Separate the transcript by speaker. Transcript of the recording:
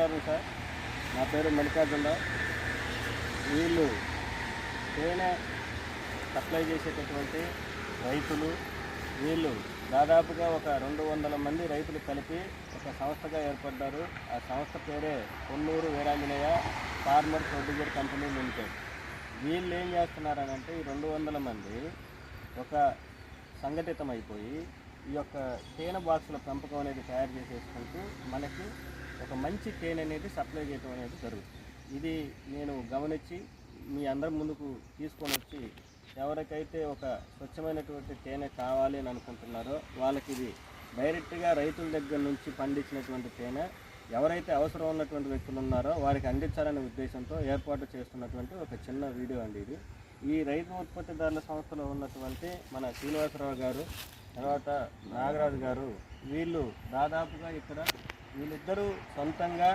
Speaker 1: Sir, నా పేరు మల్లికార్జునరావు. వీళ్ళు తేనె సప్లై చేసేటటువంటి రైతులు. వీళ్ళు దాదాపుగా ఒక 200 మంది రైతులు కలిపి ఒక సంస్థగా ఏర్పడ్డారు. ఆ సంస్థ పేరే Kolluru Veeranjaneya farmer producer company limited. వీళ్ళు ఏం చేస్తున్నారనంటే ఈ 200 మంది ఒక సంఘటితమైపోయి ఈ యొక్క తేనె బాక్సుల పెంపకం అనేది తయారు చేసేసుకుంటూ మనకి ఒక మంచి తేనె అనేది సప్లై చేయడం అనేది జరుగుతుంది. ఇది నేను గమనించి మీ అందరి ముందుకు తీసుకొని వచ్చి ఎవరికైతే ఒక స్వచ్ఛమైనటువంటి తేనె కావాలి అని అనుకుంటున్నారో వాళ్ళకి ఇది డైరెక్ట్గా రైతుల దగ్గర నుంచి పండించినటువంటి తేనె ఎవరైతే అవసరం ఉన్నటువంటి వ్యక్తులు ఉన్నారో వారికి అందించాలనే ఉద్దేశంతో ఏర్పాటు చేస్తున్నటువంటి ఒక చిన్న వీడియో అండి ఇది. ఈ రైతు ఉత్పత్తిదారుల సంస్థలో ఉన్నటువంటి మన శ్రీనివాసరావు గారు, తర్వాత నాగరాజు గారు, వీళ్ళు దాదాపుగా ఇక్కడ వీళ్ళిద్దరూ సొంతంగా